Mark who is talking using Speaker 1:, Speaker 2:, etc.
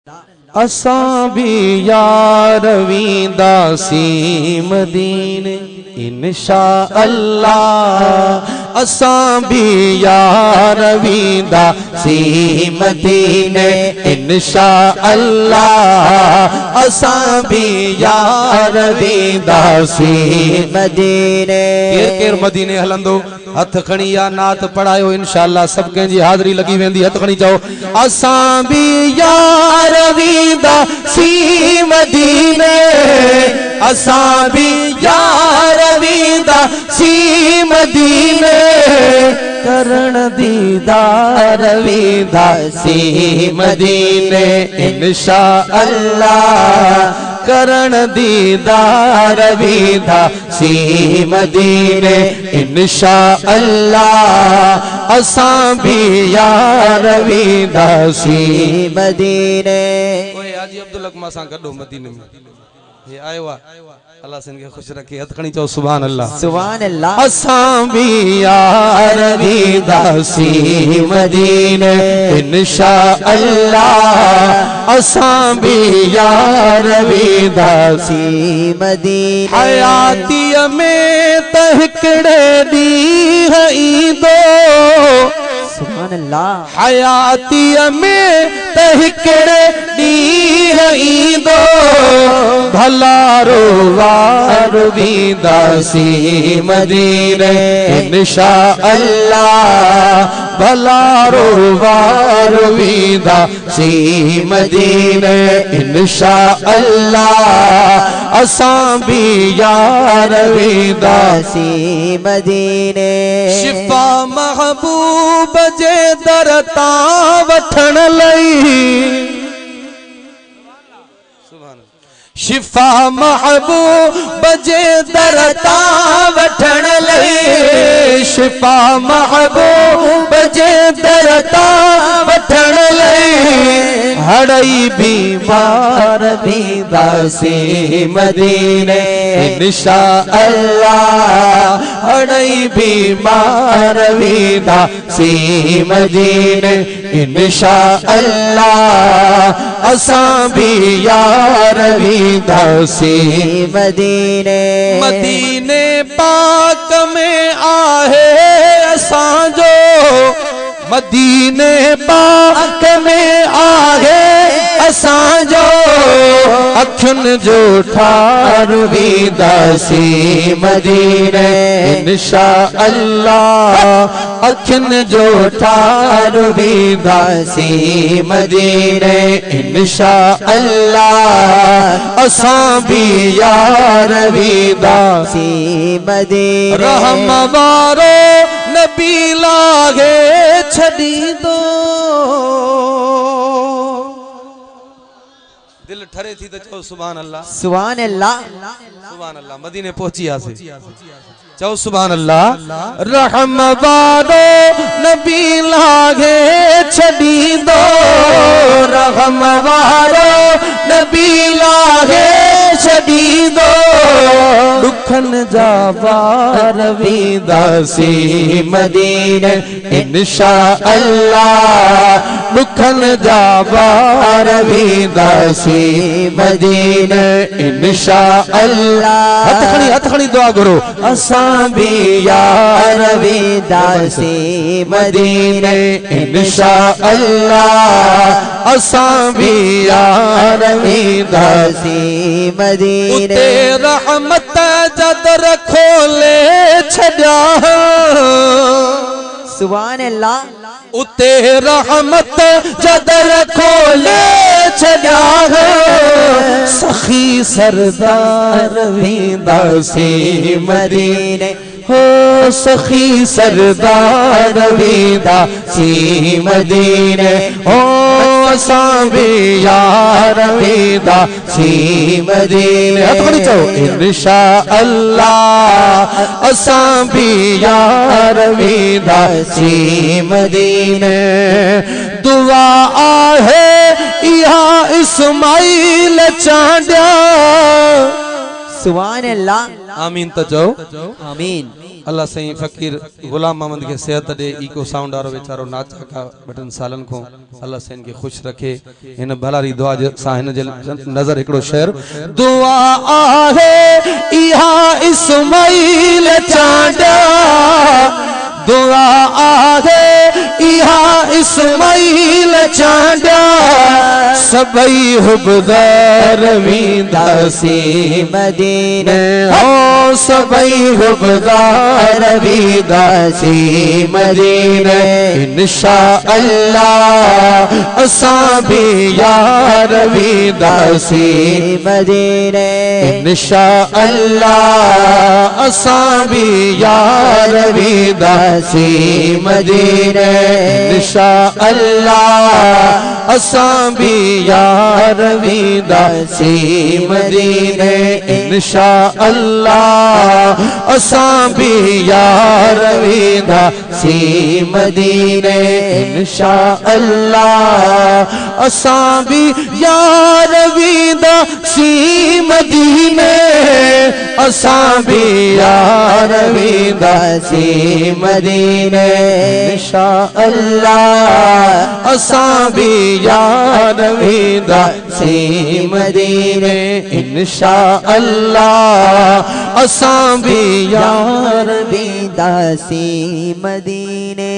Speaker 1: असां भी यार वींदासी मदीने इंशा अल्लाह। असां भी यार वींदासी मदीने इंशा अल्लाह। असां भी यार वींदासी मदीने। केर केर मदीने हलंदो हथ खणी या नात पढ़ायो इंशाअल्लाह सब कंहिंजी हाज़िरी लगी वेंदी। हथ खणी चओ असां भी यार वींदासी मदीने। असां भी यार वींदासी मदीने। करण दीदार वींदासी मदीने इंशा अल्लाह। करण दीदार वींदासी मदीने इंशा अल्लाह। असां भी यार वींदासी मदीने। ओए हाजी अब्दुल हक मां सां गॾो मदीने में ये आयो अल्लाह सिन के खुश रखे। हथ खणी चओ सुभान अल्लाह
Speaker 2: सुभान अल्लाह।
Speaker 1: असां भी यार वींदासी मदीने इंशा अल्लाह। असां भी यार वींदासी
Speaker 2: मदीने।
Speaker 1: हयातीअ में त हिकिड़े ॾींहुं ईंदो।
Speaker 2: सुभान अल्लाह।
Speaker 1: हयातीअ में त हिकिड़े ॾींहुं ईंदो। भलारो वार वींदासी मदीने इंशा अल्लाह। भलारो वार वींदासी मदीने इंशा अल्लाह। असां भी यार वींदासी
Speaker 2: मदीने।
Speaker 1: शिफा महबूब जे दर तां वठण लई। शिफा महबूब जे दर तां वठण लई। शिफा महबूब जे दर तां वठण लई। हड़ई बीमार वींदासी मदीने इंशा अल्लाह। हड़ई बीमार वींदासी मदीने इंशा अल्लाह। असां भी यार वींदासी
Speaker 2: मदीने।
Speaker 1: मदीने पाक में आहे असांजो। मदीने पाक में आहे असांजो। अखियुनि जो ठार वींदासी मदीने इंशा अल्लाह। अखियुनि जो ठार वींदासी मदीने इंशा अल्लाह। असां भी यार वींदासी
Speaker 2: मदीने।
Speaker 1: रहम वारो नबी लागे छॾींदो। दिल ठरे थी तो चओ सुभान अल्लाह
Speaker 2: सुभान अल्लाह।
Speaker 1: सुभान अल्लाह। मदीने पहुंची आसे चओ सुभान अल्लाह। रहम वारो नबी लागे छॾींदो। रहम वारो नबी लागे छॾींदो। दुखन जा वार वींदासी मदीने इंशा अल्लाह। दुखन जा वार वींदासी मदीने इंशा अल्लाह। हथ खणी दुआ करो असां भी यार वींदासी मदीने इंशा अल्लाह। असां भी यार वींदासी
Speaker 2: मदीने।
Speaker 1: उते रहमत जदर खोले छॾिया।
Speaker 2: सुभान अल्लाह।
Speaker 1: उते रहमत जदर खोले छॾिया। सखी सरदार वींदासी मदीने हो। सखी सरदार वींदासी मदीने हो। असां भी यार वींदासी मदीने। हथ खणी चओ इंशा अल्लाह। असां भी यार वींदासी मदीने। दुआ आहे इहा इस्माइल चांडिया।
Speaker 2: सुभान अल्लाह।
Speaker 1: आमीन तो चओ
Speaker 2: आमीन।
Speaker 1: अल्लाह सही फ़कीर गुलाम मोहम्मद के सेहत दे इको साउंड आरो बेचारो नाचा का बटन सालन को अल्लाह से इनके खुश रखे इन भलारी दुआ सा इन जे नजर एकड़ो शेर दुआ आहे इहा इस्माइल चांडा दुआ आहे इहा इस्माइल चांडा सबई हुबदार वींदासी
Speaker 2: मदीने
Speaker 1: हो सबई हुबदार वींदासी मदीने इंशाअल्लाह असां भी यार वींदासी
Speaker 2: मदीने
Speaker 1: इंशाअल्लाह असां भी यार वींदासी मदीने इंशाअल्लाह असां भी यार वींदासी मदीने इंशाअल्लाह असां भी यार वींदासी मदीने इंशाअल्लाह असां भी यार वींदासी मदीने असां भी यार वींदासी मदीने इंशाअल्लाह असां भी यार वींदासी मदीने इंशाअल्लाह असां भी यार
Speaker 2: वींदासी मदीने